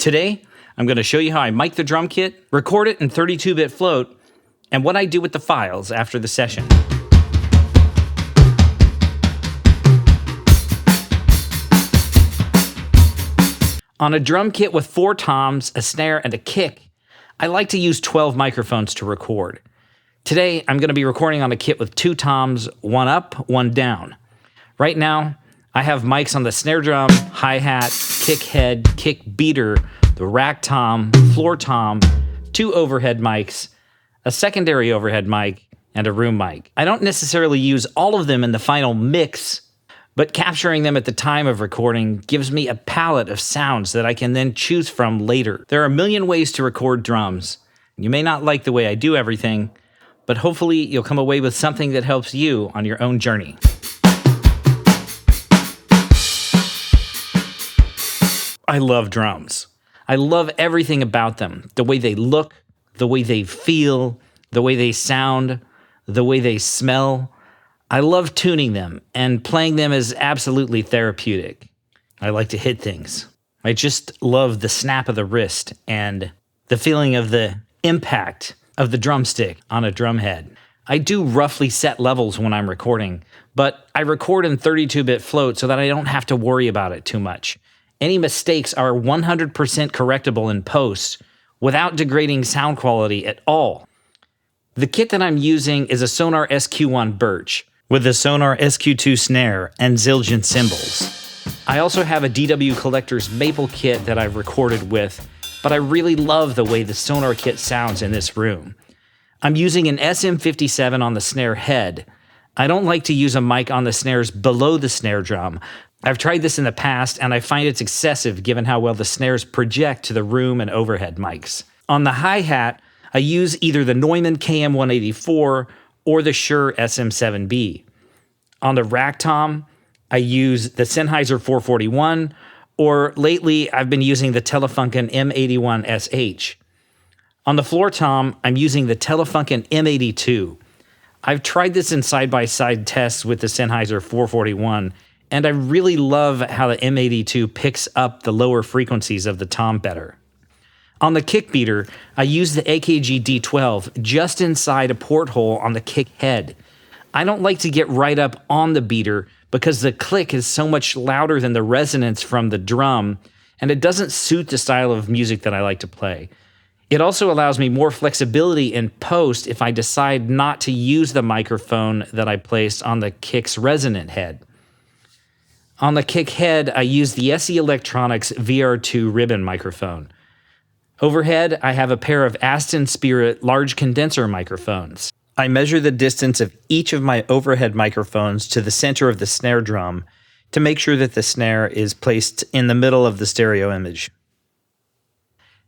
Today, I'm going to show you how I mic the drum kit, record it in 32-bit float, and what I do with the files after the session. On a drum kit with 4 toms, a snare, and a kick, I like to use 12 microphones to record. Today, I'm going to be recording on a kit with 2 toms, 1 up, 1 down. Right now, I have mics on the snare drum, hi-hat, kick head, kick beater, the rack tom, floor tom, 2 overhead mics, a secondary overhead mic, and a room mic. I don't necessarily use all of them in the final mix, but capturing them at the time of recording gives me a palette of sounds that I can then choose from later. There are a million ways to record drums. You may not like the way I do everything, but hopefully you'll come away with something that helps you on your own journey. I love drums. I love everything about them. The way they look, the way they feel, the way they sound, the way they smell. I love tuning them, and playing them is absolutely therapeutic. I like to hit things. I just love the snap of the wrist and the feeling of the impact of the drumstick on a drum head. I do roughly set levels when I'm recording, but I record in 32-bit float so that I don't have to worry about it too much. Any mistakes are 100% correctable in post without degrading sound quality at all. The kit that I'm using is a Sonar SQ1 Birch with a Sonar SQ2 snare and Zildjian cymbals. I also have a DW Collector's Maple kit that I've recorded with, but I really love the way the Sonar kit sounds in this room. I'm using an SM57 on the snare head. I don't like to use a mic on the snares below the snare drum. I've tried this in the past, and I find it's excessive given how well the snares project to the room and overhead mics. On the hi-hat, I use either the Neumann KM184 or the Shure SM7B. On the rack tom, I use the Sennheiser 441, or lately I've been using the Telefunken M81SH. On the floor tom, I'm using the Telefunken M82. I've tried this in side-by-side tests with the Sennheiser 441, and I really love how the M82 picks up the lower frequencies of the tom better. On the kick beater, I use the AKG D12 just inside a porthole on the kick head. I don't like to get right up on the beater because the click is so much louder than the resonance from the drum, and it doesn't suit the style of music that I like to play. It also allows me more flexibility in post if I decide not to use the microphone that I placed on the kick's resonant head. On the kick head, I use the SE Electronics VR2 ribbon microphone. Overhead, I have a pair of Aston Spirit large condenser microphones. I measure the distance of each of my overhead microphones to the center of the snare drum to make sure that the snare is placed in the middle of the stereo image.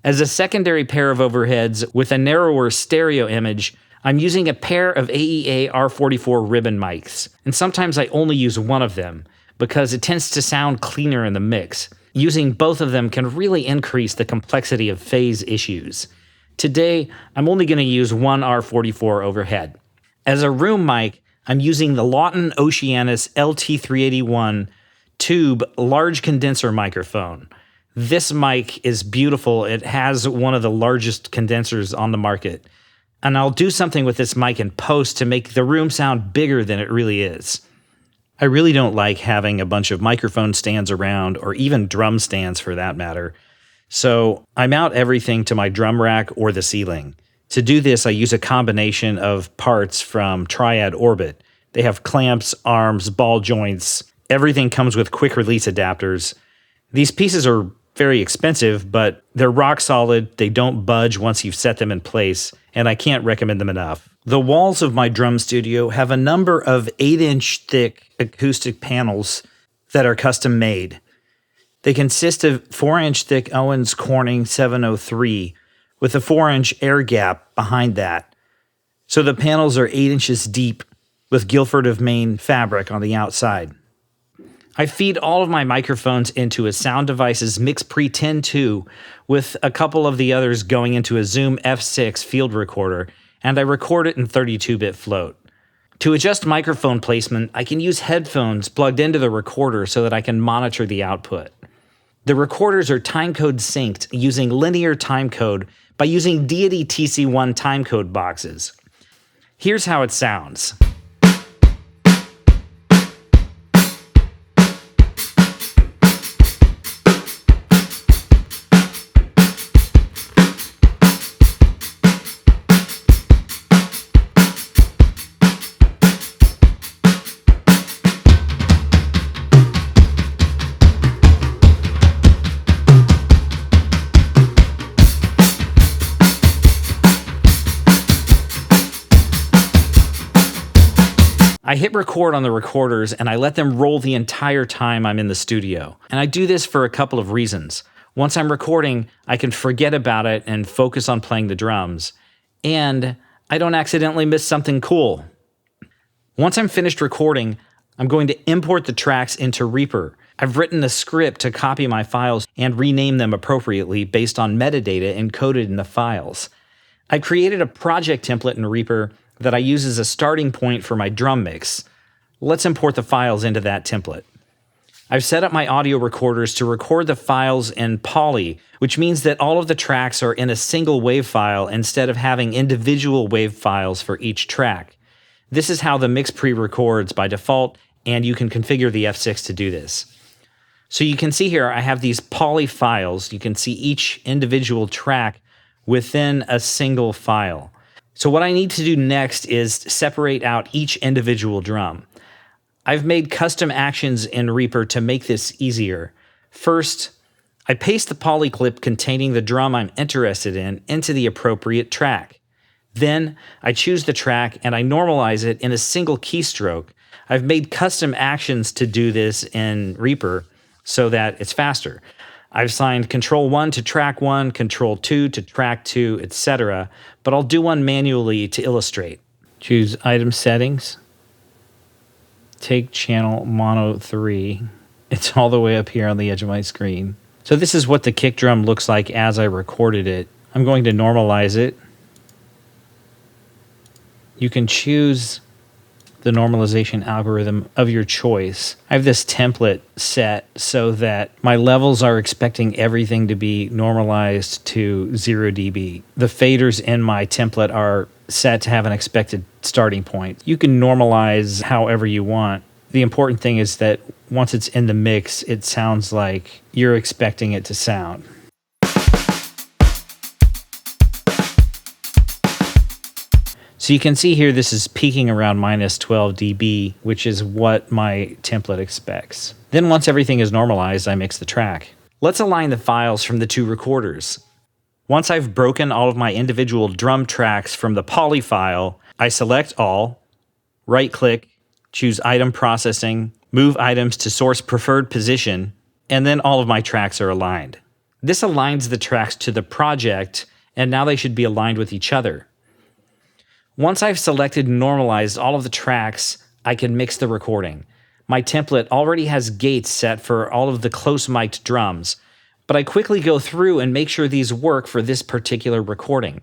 As a secondary pair of overheads with a narrower stereo image, I'm using a pair of AEA R44 ribbon mics, and sometimes I only use one of them because it tends to sound cleaner in the mix. Using both of them can really increase the complexity of phase issues. Today, I'm only going to use one R44 overhead. As a room mic, I'm using the Lawton Oceanus LT381 tube large condenser microphone. This mic is beautiful. It has one of the largest condensers on the market. And I'll do something with this mic in post to make the room sound bigger than it really is. I really don't like having a bunch of microphone stands around, or even drum stands for that matter, so I mount everything to my drum rack or the ceiling. To do this, I use a combination of parts from Triad Orbit. They have clamps, arms, ball joints. Everything comes with quick release adapters. These pieces are very expensive, but they're rock solid. They don't budge once you've set them in place, and I can't recommend them enough. The walls of my drum studio have a number of 8-inch thick acoustic panels that are custom made. They consist of 4-inch thick Owens Corning 703 with a 4-inch air gap behind that. So the panels are 8 inches deep with Guilford of Maine fabric on the outside. I feed all of my microphones into a Sound Devices MixPre 10.2 with a couple of the others going into a Zoom F6 field recorder, and I record it in 32-bit float. To adjust microphone placement, I can use headphones plugged into the recorder so that I can monitor the output. The recorders are timecode synced using linear timecode by using Deity TC1 timecode boxes. Here's how it sounds. I hit record on the recorders and I let them roll the entire time I'm in the studio. And I do this for a couple of reasons. Once I'm recording, I can forget about it and focus on playing the drums. And I don't accidentally miss something cool. Once I'm finished recording, I'm going to import the tracks into Reaper. I've written a script to copy my files and rename them appropriately based on metadata encoded in the files. I created a project template in Reaper that I use as a starting point for my drum mix. Let's import the files into that template. I've set up my audio recorders to record the files in poly, which means that all of the tracks are in a single WAV file instead of having individual WAV files for each track. This is how the mix pre-records by default, and you can configure the F6 to do this. So you can see here I have these poly files. You can see each individual track within a single file. So what I need to do next is separate out each individual drum. I've made custom actions in Reaper to make this easier. First, I paste the poly clip containing the drum I'm interested in into the appropriate track. Then I choose the track and I normalize it in a single keystroke. I've made custom actions to do this in Reaper so that it's faster. I've signed Control 1 to track 1, Control 2 to track 2, etc., but I'll do one manually to illustrate. Choose Item Settings. Take Channel Mono 3. It's all the way up here on the edge of my screen. So this is what the kick drum looks like as I recorded it. I'm going to normalize it. You can choose the normalization algorithm of your choice. I have this template set so that my levels are expecting everything to be normalized to 0 dB. The faders in my template are set to have an expected starting point. You can normalize however you want. The important thing is that once it's in the mix, it sounds like you're expecting it to sound. So you can see here this is peaking around minus 12 dB, which is what my template expects. Then once everything is normalized, I mix the track. Let's align the files from the two recorders. Once I've broken all of my individual drum tracks from the poly file, I select all, right-click, choose Item Processing, move items to source preferred position, and then all of my tracks are aligned. This aligns the tracks to the project, and now they should be aligned with each other. Once I've selected and normalized all of the tracks, I can mix the recording. My template already has gates set for all of the close mic'd drums, but I quickly go through and make sure these work for this particular recording.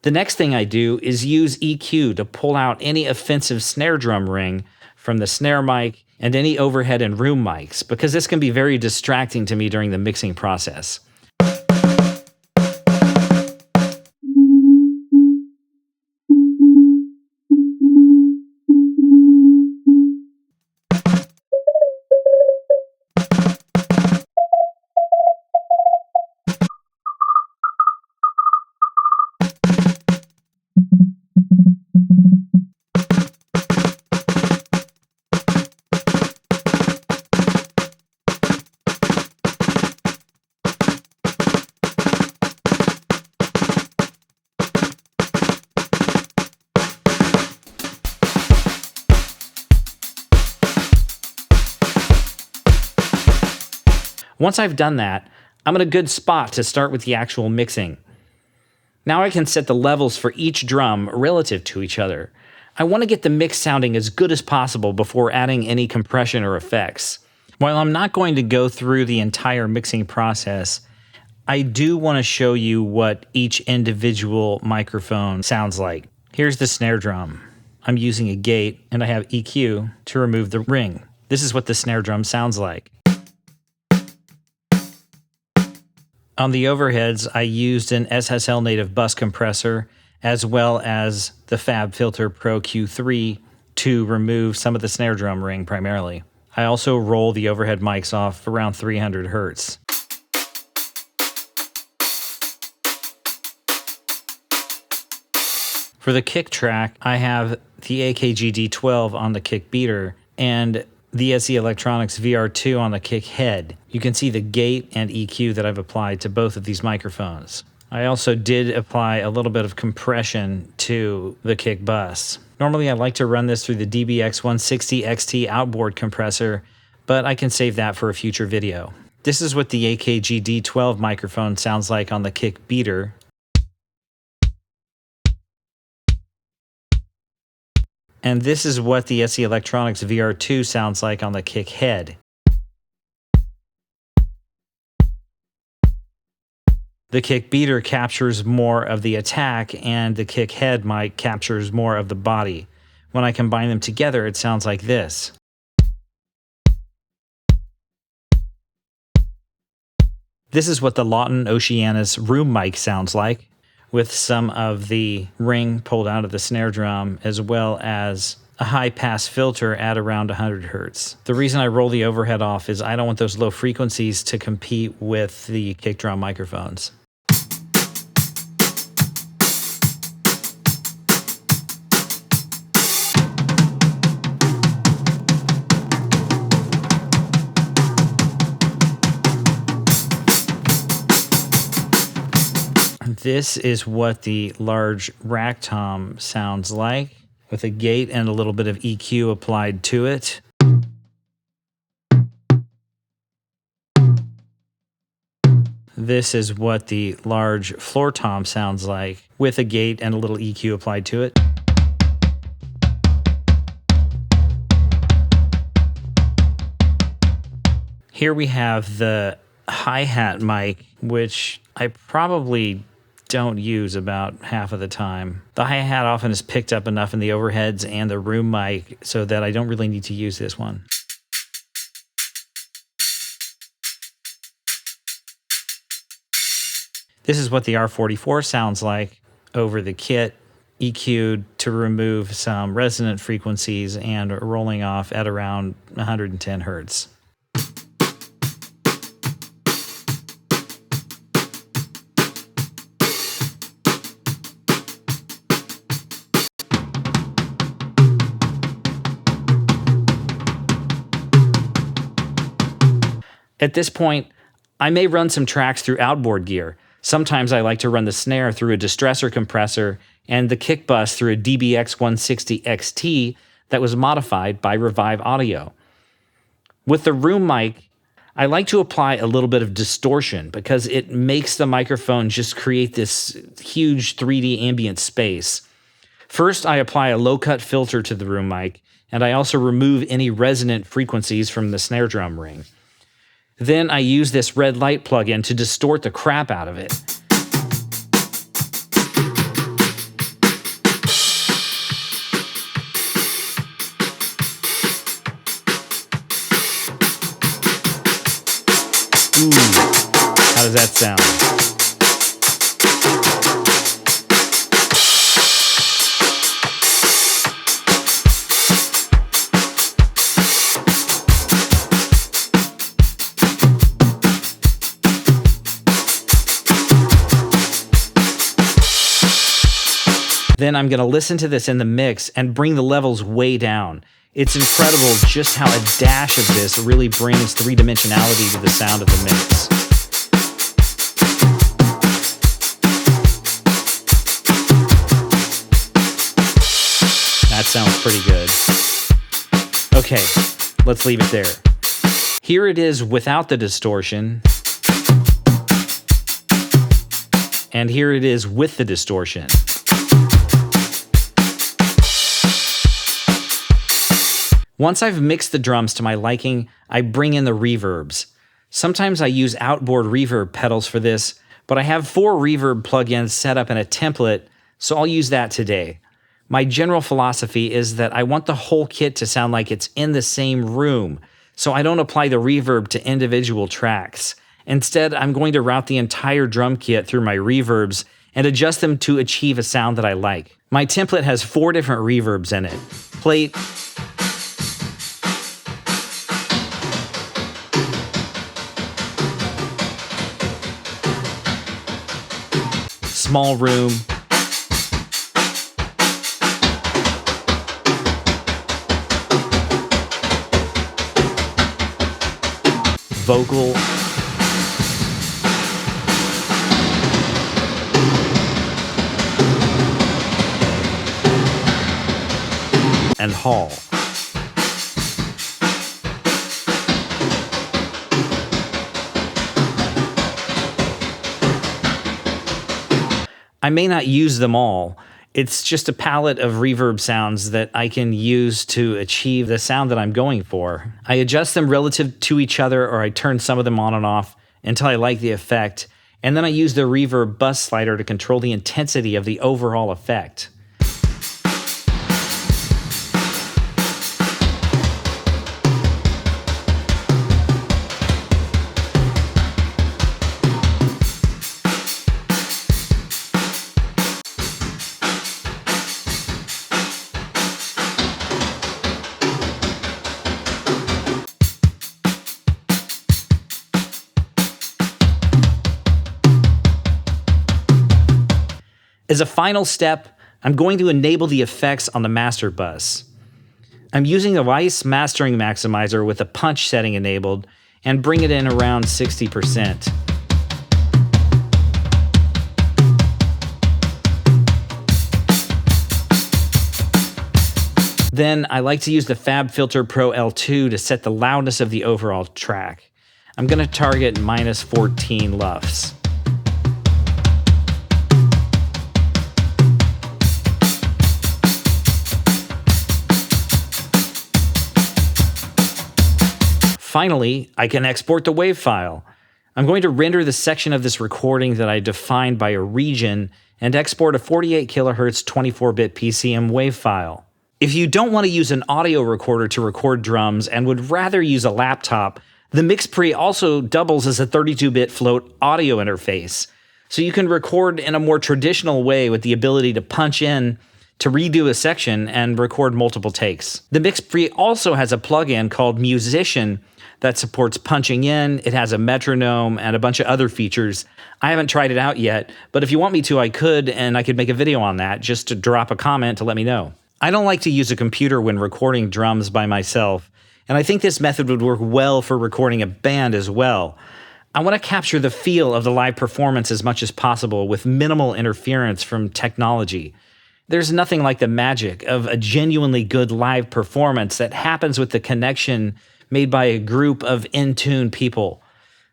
The next thing I do is use EQ to pull out any offensive snare drum ring from the snare mic and any overhead and room mics, because this can be very distracting to me during the mixing process. Once I've done that, I'm in a good spot to start with the actual mixing. Now I can set the levels for each drum relative to each other. I want to get the mix sounding as good as possible before adding any compression or effects. While I'm not going to go through the entire mixing process, I do want to show you what each individual microphone sounds like. Here's the snare drum. I'm using a gate and I have EQ to remove the ring. This is what the snare drum sounds like. On the overheads, I used an SSL native bus compressor as well as the FabFilter Pro Q3 to remove some of the snare drum ring primarily. I also roll the overhead mics off around 300 hertz. For the kick track, I have the AKG D12 on the kick beater and the SE Electronics VR2 on the kick head. You can see the gate and EQ that I've applied to both of these microphones. I also did apply a little bit of compression to the kick bus. Normally I like to run this through the DBX160 XT outboard compressor, but I can save that for a future video. This is what the AKG D12 microphone sounds like on the kick beater. And this is what the SE Electronics VR2 sounds like on the kick head. The kick beater captures more of the attack and the kick head mic captures more of the body. When I combine them together, it sounds like this. This is what the Lawton Oceanus room mic sounds like, with some of the ring pulled out of the snare drum, as well as a high-pass filter at around 100 hertz. The reason I roll the overhead off is I don't want those low frequencies to compete with the kick drum microphones. This is what the large rack tom sounds like, with a gate and a little bit of EQ applied to it. This is what the large floor tom sounds like, with a gate and a little EQ applied to it. Here we have the hi-hat mic, which I probably don't use about half of the time. The hi-hat often is picked up enough in the overheads and the room mic so that I don't really need to use this one. This is what the R44 sounds like over the kit, EQ'd to remove some resonant frequencies and rolling off at around 110 hertz. At this point, I may run some tracks through outboard gear. Sometimes I like to run the snare through a distressor compressor and the kick bus through a DBX160 XT that was modified by Revive Audio. With the room mic, I like to apply a little bit of distortion because it makes the microphone just create this huge 3D ambient space. First, I apply a low-cut filter to the room mic, and I also remove any resonant frequencies from the snare drum ring. Then I use this red light plugin to distort the crap out of it. Ooh, how does that sound? Then I'm going to listen to this in the mix and bring the levels way down. It's incredible just how a dash of this really brings three-dimensionality to the sound of the mix. That sounds pretty good. Okay, let's leave it there. Here it is without the distortion. And here it is with the distortion. Once I've mixed the drums to my liking, I bring in the reverbs. Sometimes I use outboard reverb pedals for this, but I have 4 reverb plugins set up in a template, so I'll use that today. My general philosophy is that I want the whole kit to sound like it's in the same room, so I don't apply the reverb to individual tracks. Instead, I'm going to route the entire drum kit through my reverbs and adjust them to achieve a sound that I like. My template has 4 different reverbs in it: plate, small room, vocal, and hall. I may not use them all. It's just a palette of reverb sounds that I can use to achieve the sound that I'm going for. I adjust them relative to each other, or I turn some of them on and off until I like the effect, and then I use the reverb bus slider to control the intensity of the overall effect. As a final step, I'm going to enable the effects on the master bus. I'm using the Weiss mastering maximizer with the punch setting enabled and bring it in around 60%. Then I like to use the FabFilter Pro L2 to set the loudness of the overall track. I'm going to target -14 LUFS. Finally, I can export the WAV file. I'm going to render the section of this recording that I defined by a region and export a 48 kHz 24-bit PCM WAV file. If you don't want to use an audio recorder to record drums and would rather use a laptop, the MixPre also doubles as a 32-bit float audio interface. So you can record in a more traditional way with the ability to punch in to redo a section and record multiple takes. The MixPre also has a plugin called Musician that supports punching in. It has a metronome and a bunch of other features. I haven't tried it out yet, but if you want me to, I could, and I could make a video on that. Just to drop a comment to let me know. I don't like to use a computer when recording drums by myself, and I think this method would work well for recording a band as well. I want to capture the feel of the live performance as much as possible with minimal interference from technology. There's nothing like the magic of a genuinely good live performance that happens with the connection made by a group of in-tune people.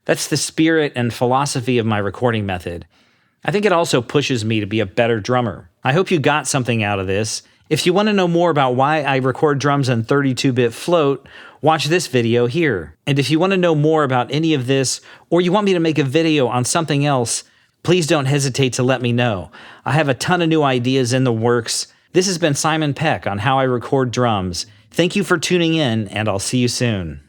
That's the spirit and philosophy of my recording method. I think it also pushes me to be a better drummer. I hope you got something out of this. If you want to know more about why I record drums on 32-bit float, watch this video here. And if you want to know more about any of this, or you want me to make a video on something else, please don't hesitate to let me know. I have a ton of new ideas in the works. This has been Simon Peck on How I Record Drums. Thank you for tuning in, and I'll see you soon.